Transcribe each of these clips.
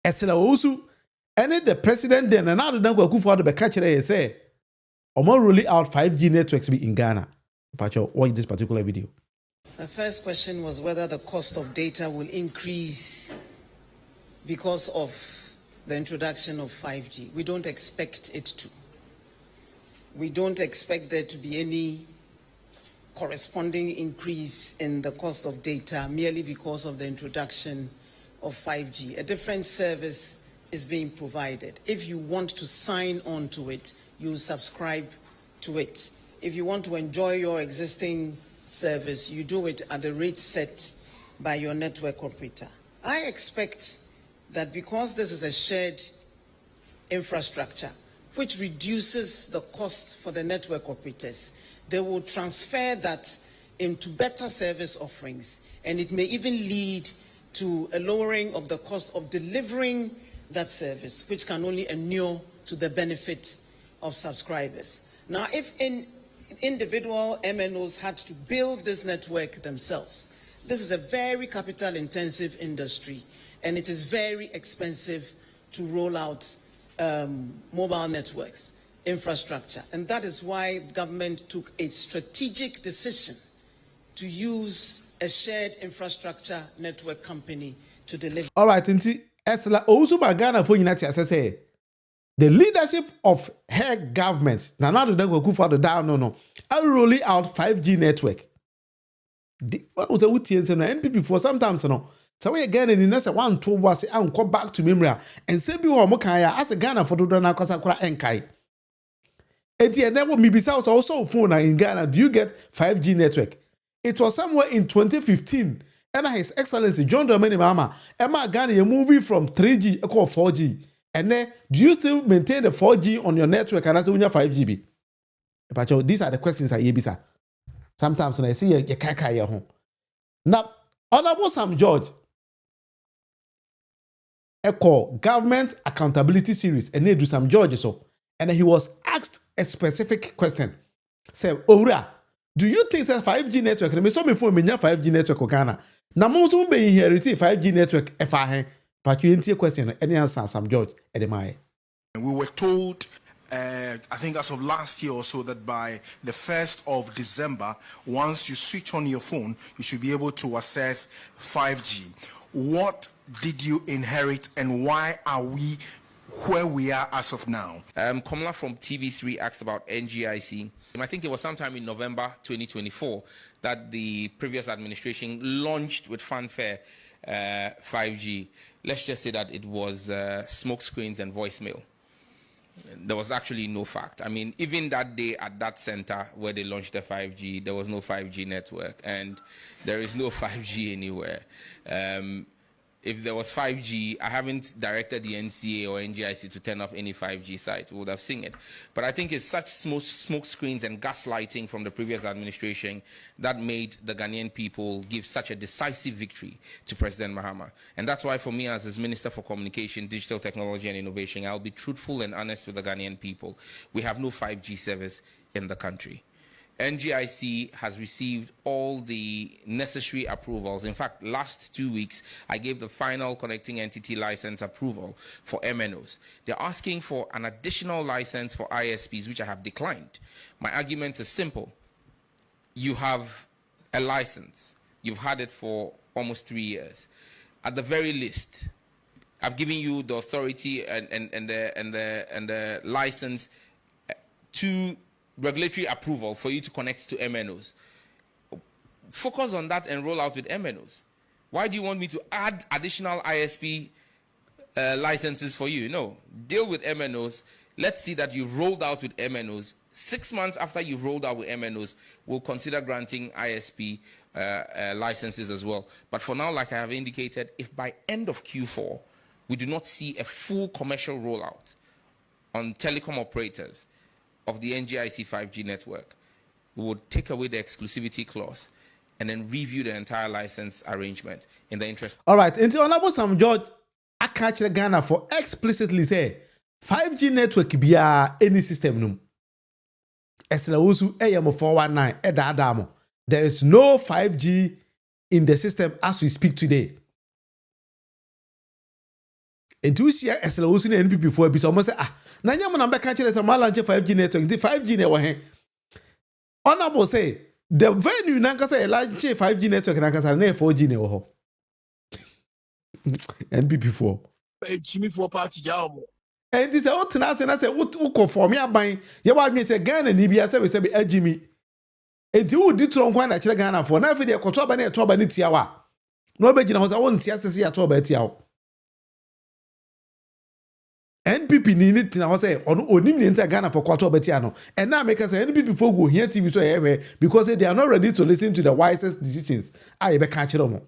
Ursular Owusu, and the president then, and now the Danko Akufo the catcher say, Omo rolling out 5G networks in Ghana. Pacho, watch this particular video. The first question was whether the cost of data will increase because of the introduction of 5G. We don't expect it to. We don't expect there to be any corresponding increase in the cost of data merely because of the introduction of 5G. A different service is being provided. If you want to sign on to it, you subscribe to it. If you want to enjoy your existing service, you do it at the rate set by your network operator. I expect that because this is a shared infrastructure, which reduces the cost for the network operators, they will transfer that into better service offerings, and it may even lead to a lowering of the cost of delivering that service, which can only inure to the benefit of subscribers. Now, if individual MNOs had to build this network themselves, this is a very capital-intensive industry, and it is very expensive to roll out mobile networks, infrastructure. And that is why government took a strategic decision to use a shared infrastructure network company to deliver. All right, Ursular Owusu Ghana for United say the leadership of her government, now the Danko Akufo the down no, are rolling out 5G network. What was a NPP for sometimes no. So we again in the one two was and come back to memory and say be one more as a Ghana for the na kwasa kura enkai. Eti never me besides also phone in Ghana. Do you get 5G network? It was somewhere in 2015. And His Excellency John Dramani Mahama, Emma Ghana you moving from 3G to 4G. And then do you still maintain the 4G on your network and that's when you're 5GB? But these are the questions I hear. Sometimes when I see you kaka your home. Now, Honorable Sam George, echo government accountability series and they do Sam George so. And he was asked a specific question. Say, Ora, do you think that 5G network, me so before me 5G network in Ghana. Na mo so be inherit 5G network efa but you didn't question any answer Sam George edemaye. We were told I think as of last year or so that by the 1st of December, once you switch on your phone, you should be able to access 5G. What did you inherit and why are we where we are as of now? Kamala from TV3 asked about NGIC. I think it was sometime in November 2024 that the previous administration launched with fanfare 5G. Let's just say that it was smoke screens and voicemail. There was actually no fact. I mean, even that day at that center where they launched the 5G, there was no 5G network, and there is no 5G anywhere. If there was 5G, I haven't directed the NCA or NGIC to turn off any 5G site. We would have seen it. But I think it's such smoke screens and gaslighting from the previous administration that made the Ghanaian people give such a decisive victory to President Mahama. And that's why for me as his Minister for Communication, Digital Technology and Innovation, I'll be truthful and honest with the Ghanaian people. We have no 5G service in the country. NGIC has received all the necessary approvals. In fact, last 2 weeks, I gave the final connecting entity license approval for MNOs. They're asking for an additional license for ISPs, which I have declined. My argument is simple. You have a license. You've had it for almost 3 years. At the very least, I've given you the authority and the license to regulatory approval for you to connect to MNOs. Focus on that and roll out with MNOs. Why do you want me to add additional ISP licenses for you? No, deal with MNOs. Let's see that you've rolled out with MNOs. 6 months after you've rolled out with MNOs, we'll consider granting ISP licenses as well. But for now, like I have indicated, if by end of Q4, we do not see a full commercial rollout on telecom operators of the NGIC 5G network, we would take away the exclusivity clause and then review the entire license arrangement in the interest. All right, and Honorable Sam George, I catch the Ghana for explicitly say 5G network be any system num. Ursular Owusu AM 419 Adamo. There is no 5G in the system as we speak today. Enti usia Esther Owusu na NPP for bi so mo say na nyam na mbeka kire say ma launch 5G network. Enti 5G na we he. Honorable say the venue na nka say launch 5G network na nka say na 4G na we ho. NPP for Jimmy for party job. and this out na say who conform aban ye wa adwen say Ghana ni bia say we say be agimi enti wo di tron kwan na kire Ghana for na afi de koto aba na eto aba ni tia wa na obegina ho say won tia sese ya to aba tia wo NPP ni tina ho say onim ni enta Ghana for koto aba tia no and now make say NPP for go here TV so because they are not ready to listen to the wisest decisions I be ka kire mo.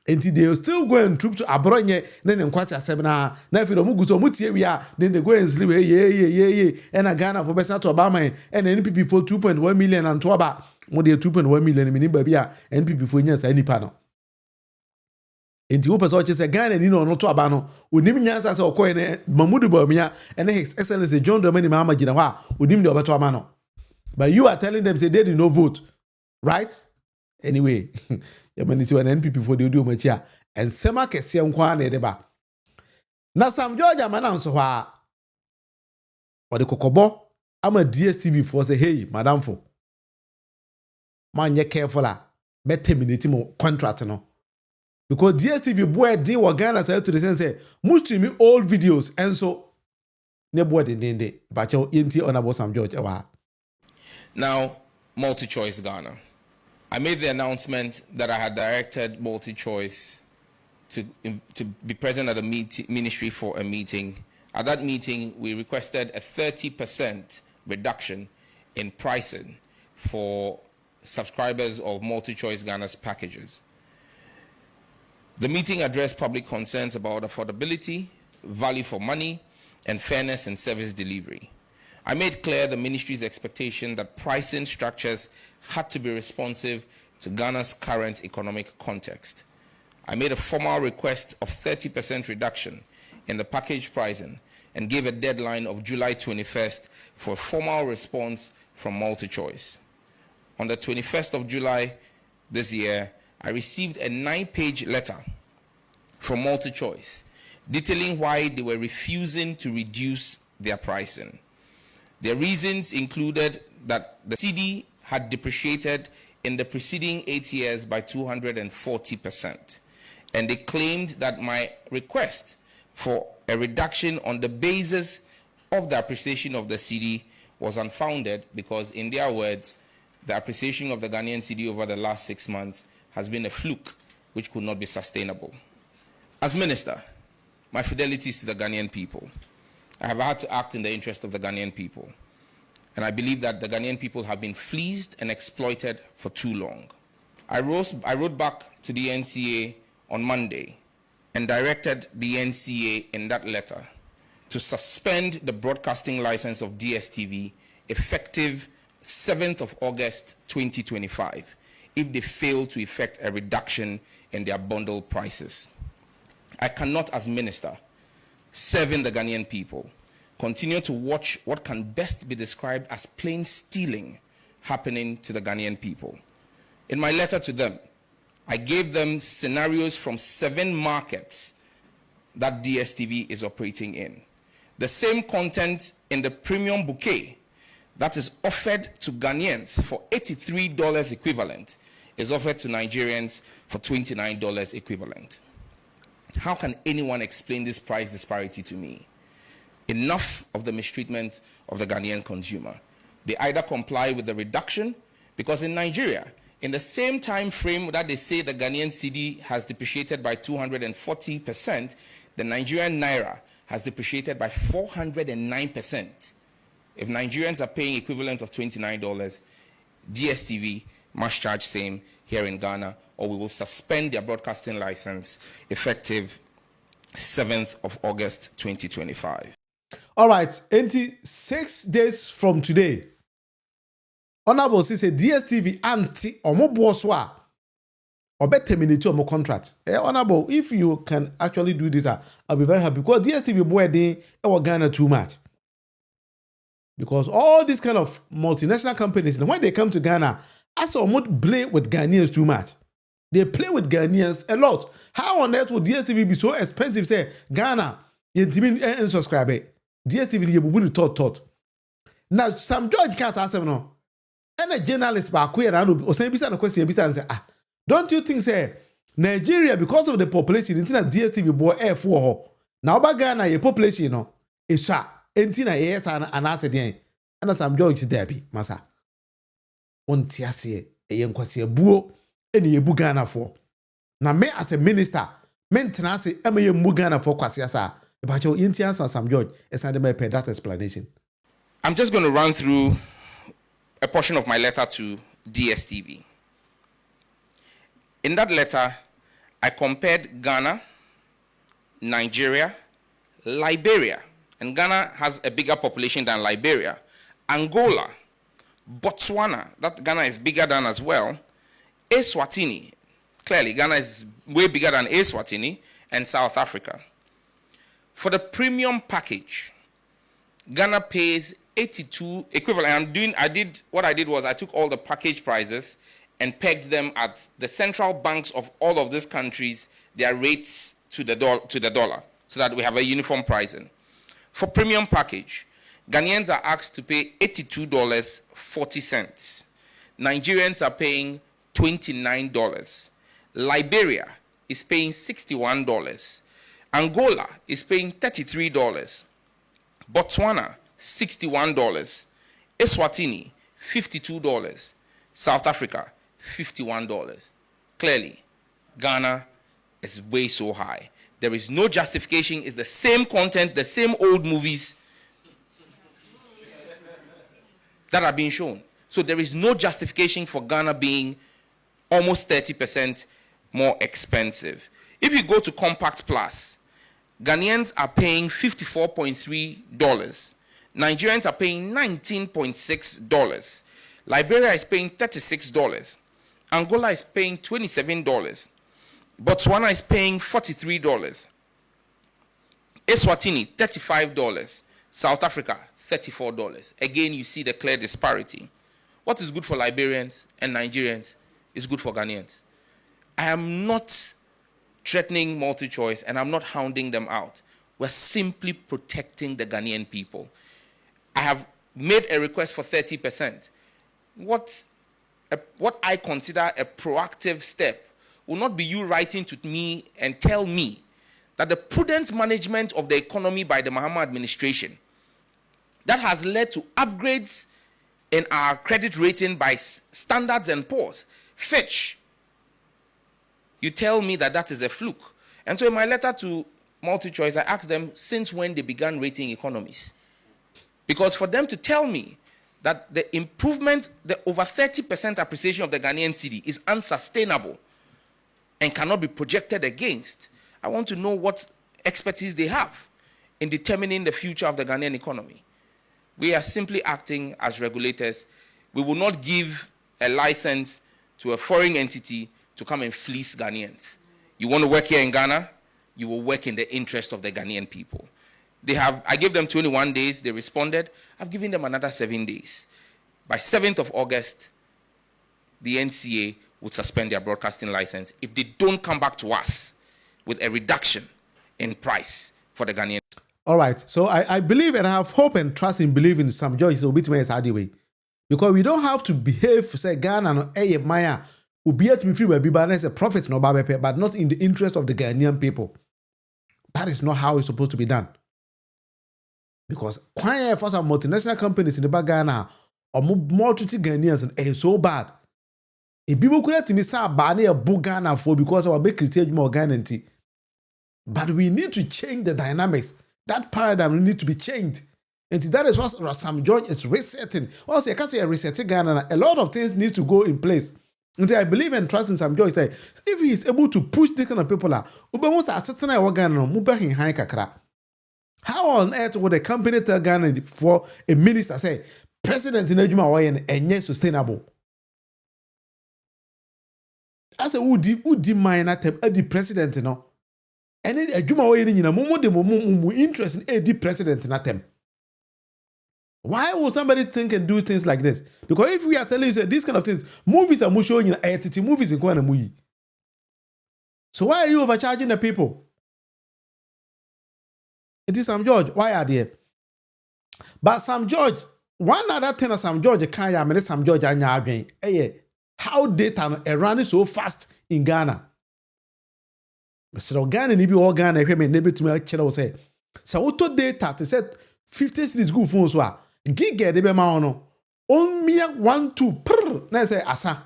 Enti they still go and troop to abronye na ne nkwasi asem na afi do muguso mutie wi a then they go and sleep ye and a Ghana for better to Obama and NPP for 2.1 million and to aba mo de 2.1 million mini ba bia NPP for nya sa nipa no. Enti wo pese o che se Ghana ni no to aba no onim nyansa se okoye ne Mamudu Bawumia and His Excellency John Dramani Mahama gina ho a onim de obeto ama no. But you are telling them say they did no vote, right? Anyway, yamanisi wan NPP for the audio machia and sema kese nkwa na edeba. Na Sam George amana nso hwa. O de kokobo ama DSTv for say hey madam for. Man ye careful be terminate mo contract no. Because DSTv boy dey wa Ghana say to the sense say must stream old videos and so ne boy de ba che yenti honorable Sam George ewa. Now, Multi-Choice Ghana. I made the announcement that I had directed Multi-Choice to be present at the ministry for a meeting. At that meeting, we requested a 30% reduction in pricing for subscribers of Multi-Choice Ghana's packages. The meeting addressed public concerns about affordability, value for money, and fairness in service delivery. I made clear the ministry's expectation that pricing structures had to be responsive to Ghana's current economic context. I made a formal request of 30% reduction in the package pricing and gave a deadline of July 21st for a formal response from Multi-Choice. On the 21st of July this year, I received a 9-page letter from Multi-Choice detailing why they were refusing to reduce their pricing. Their reasons included that the cedi had depreciated in the preceding 8 years by 240%. And they claimed that my request for a reduction on the basis of the appreciation of the cedi was unfounded because, in their words, the appreciation of the Ghanaian cedi over the last 6 months has been a fluke which could not be sustainable. As minister, my fidelity is to the Ghanaian people. I have had to act in the interest of the Ghanaian people. And I believe that the Ghanaian people have been fleeced and exploited for too long. I wrote back to the NCA on Monday and directed the NCA in that letter to suspend the broadcasting license of DSTv effective 7th of August 2025 if they fail to effect a reduction in their bundle prices. I cannot, as minister, serving the Ghanaian people, continue to watch what can best be described as plain stealing happening to the Ghanaian people. In my letter to them, I gave them scenarios from 7 markets that DSTv is operating in. The same content in the premium bouquet that is offered to Ghanaians for $83 equivalent is offered to Nigerians for $29 equivalent. How can anyone explain this price disparity to me? Enough of the mistreatment of the Ghanaian consumer. They either comply with the reduction, because in Nigeria, in the same time frame that they say the Ghanaian cedi has depreciated by 240%, the Nigerian naira has depreciated by 409%. If Nigerians are paying equivalent of $29, DSTv must charge same here in Ghana, or we will suspend their broadcasting license effective 7th of August 2025. All right, 6 days from today, Honorable say DSTv anti omo bosswa or bet terminate omo contract. Honorable, if you can actually do this, I'll be very happy, because DSTv boy dey Ghana too much. Because all these kind of multinational companies, when they come to Ghana, as almost play with Ghanaians too much. They play with Ghanaians a lot. How on earth would DSTv be so expensive? Say Ghana, Yentimi unsubscribe. DSTv ye bubu ni tot. Now some George can't ask him no. And a journalist back here and or say no question and say, don't you think say Nigeria because of the population internet DSTv boy air for now Ghana your population no is entina yes and answer den and some George Debbie masa on tiase e yenkwase buo ene yebu Ghana for na me as a minister mentena se ema yemu Ghana for kwase asa e ba cho yenti answer some George esande me pay that explanation. I'm just going to run through a portion of my letter to DSTv. In that letter, I compared Ghana, Nigeria, Liberia, and Ghana has a bigger population than Liberia, Angola, Botswana, that Ghana is bigger than as well, Eswatini, clearly Ghana is way bigger than Eswatini, and South Africa. For the premium package, Ghana pays 82 equivalent. What I did was I took all the package prices and pegged them at the central banks of all of these countries, their rates to the dollar, so that we have a uniform pricing. For premium package, Ghanaians are asked to pay $82.40. Nigerians are paying $29. Liberia is paying $61. Angola is paying $33. Botswana, $61. Eswatini, $52. South Africa, $51. Clearly, Ghana is way so high. There is no justification. It's the same content, the same old movies that are being shown. So there is no justification for Ghana being almost 30% more expensive. If you go to Compact Plus, Ghanaians are paying $54.3. Nigerians are paying $19.6. Liberia is paying $36. Angola is paying $27. Botswana is paying $43. Eswatini, $35. South Africa, $34. Again, you see the clear disparity. What is good for Liberians and Nigerians is good for Ghanaians. I am not threatening multi-choice, and I'm not hounding them out. We're simply protecting the Ghanaian people. I have made a request for 30%. What I consider a proactive step will not be you writing to me and tell me that the prudent management of the economy by the Mahama administration that has led to upgrades in our credit rating by Standards and Poor's, Fitch, you tell me that that is a fluke. And so in my letter to MultiChoice, I asked them since when they began rating economies. Because for them to tell me that the improvement, the over 30% appreciation of the Ghanaian cedi is unsustainable and cannot be projected against, I want to know what expertise they have in determining the future of the Ghanaian economy. We are simply acting as regulators. We will not give a license to a foreign entity to come and fleece Ghanaians. You want to work here in Ghana, you will work in the interest of the Ghanaian people. I gave them 21 days, they responded. I've given them another 7 days. By 7th of August, the NCA would suspend their broadcasting license if they don't come back to us with a reduction in price for the Ghanaian. All right, so I believe and I have hope and trust in believing some joy is a bit more way. Because we don't have to behave, say, Ghana no Maya. Ubiet me free by as a prophet no babepe, but not in the interest of the Ghanaian people. That is not how it's supposed to be done. Because quite for some multinational companies in the back Ghana or more to Ghanaians and so bad. If people could me say bani a book Ghana for because our big critique more Ghana. But we need to change the dynamics. That paradigm need to be changed. And that is what Sam George is resetting. Also, I can't say resetting Ghana. A lot of things need to go in place. And I believe and trust in Sam George. Say, if he is able to push this kind of people out, how on earth would a company tell Ghana for a minister say, President in Ejuma and yet sustainable? As a would mind at the president, you know. And then Ejuma Wayen in a moment interest in the president in them. Why would somebody think and do things like this? Because if we are telling you these kind of things, movies are showing in entity movies in Kwana Muyi. So why are you overcharging the people? It is Sam George. Why are there? But Sam George, one other thing that Sam George can't ya, Sam George and ya how data run so fast in Ghana. So Ghana ni bi all Ghana ehwe me nebi tumi akire wo say. So auto data to set 50 cities good phone so a gig de be ma ono. Onmia 1 2 prr na say asa.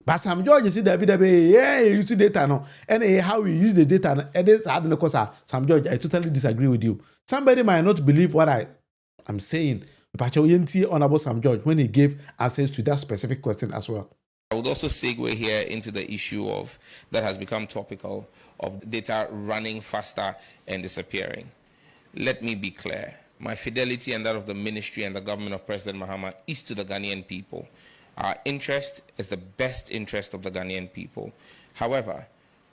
But Sam George see that yeah, you use data no. And how we use the data no, it is hard because Sam George, I totally disagree with you. Somebody might not believe what I'm saying. But honorable Sam George when he gave answers to that specific question as well. I would also segue here into the issue of that has become topical of data running faster and disappearing. Let me be clear. My fidelity and that of the ministry and the government of President Mahama is to the Ghanaian people. Our interest is the best interest of the Ghanaian people. However,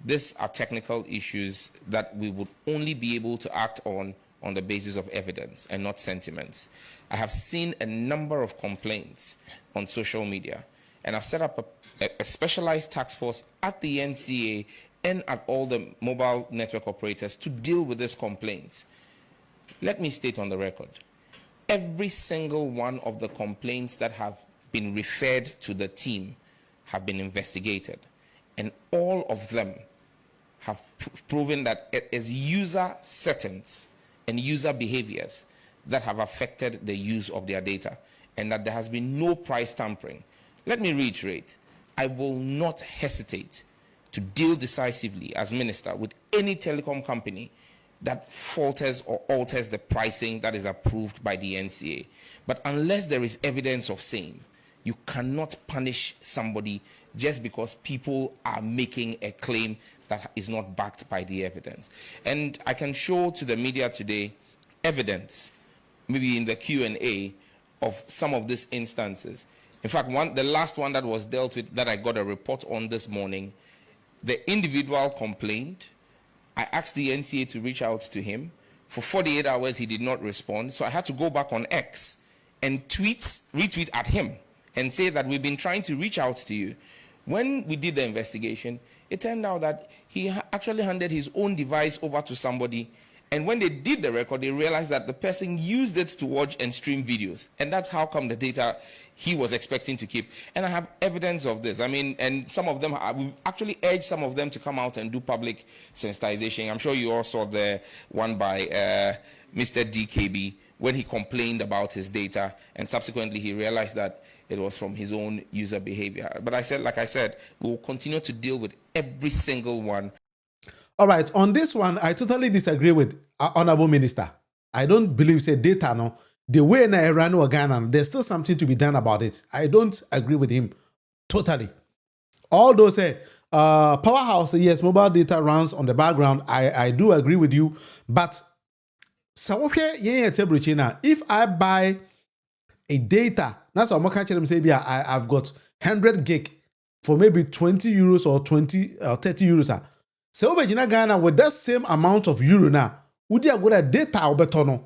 these are technical issues that we would only be able to act on the basis of evidence and not sentiments. I have seen a number of complaints on social media, and I've set up a specialized task force at the NCA and at all the mobile network operators to deal with these complaints. Let me state on the record, every single one of the complaints that have been referred to the team have been investigated, and all of them have proven that it is user settings and user behaviors that have affected the use of their data, and that there has been no price tampering. Let me reiterate, I will not hesitate to deal decisively as minister with any telecom company that falters or alters the pricing that is approved by the NCA. But unless there is evidence of same, you cannot punish somebody just because people are making a claim that is not backed by the evidence. And I can show to the media today evidence, maybe in the Q&A, of some of these instances. In fact, the last one that was dealt with that I got a report on this morning, the individual complained. I asked the NCA to reach out to him. For 48 hours, he did not respond. So I had to go back on X and retweet at him and say that we've been trying to reach out to you. When we did the investigation, it turned out that he actually handed his own device over to somebody. And when they did the record, they realized that the person used it to watch and stream videos. And that's how come the data he was expecting to keep. And I have evidence of this. I mean, and some of them, we've actually urged some of them to come out and do public sensitization. I'm sure you all saw the one by Mr. DKB when he complained about his data, and subsequently he realized that it was from his own user behavior. But like I said, we will continue to deal with every single one. All right, on this one, I totally disagree with our Honorable Minister. I don't believe say data, no. The way I ran Ghana, there's still something to be done about it. I don't agree with him totally. Although say powerhouse, yes, mobile data runs on the background. I do agree with you, but if I buy a data, that's what I'm catching them say, I've got 100 gig for maybe 20 euros or 20 or 30 euros. So Ghana with that same amount of euro now, would you go that data or better?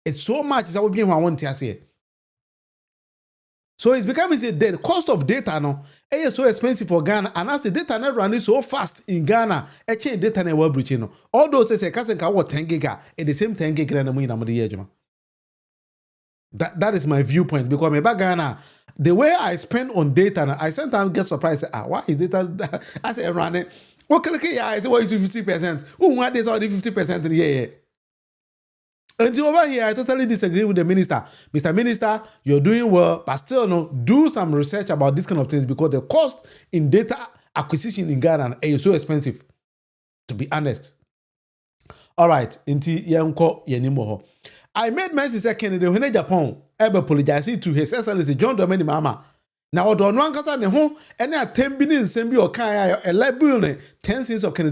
It's so much is what we want to say. So it's becoming the cost of data now is so expensive for Ghana, and as the data not running so fast in Ghana, change data na well breaching. All those say can what 10 gig at the same 10 gig na mo in the That is my viewpoint, because my Ghana, the way I spend on data, I sometimes get surprised. Why is data? I say run it. Okay, yeah, I say why is 50%? Who want this or the 50% in the year? Until over here, I totally disagree with the minister. Mr. Minister, you're doing well, but still, no, do some research about this kind of things, because the cost in data acquisition in Ghana is so expensive, to be honest. All right, I made mention second when Japan ever apologized to His Excellency John Dramani Mahama. Now, don't one case ne ho, and 10 billion send me or 11 billion 10 cents of Canada.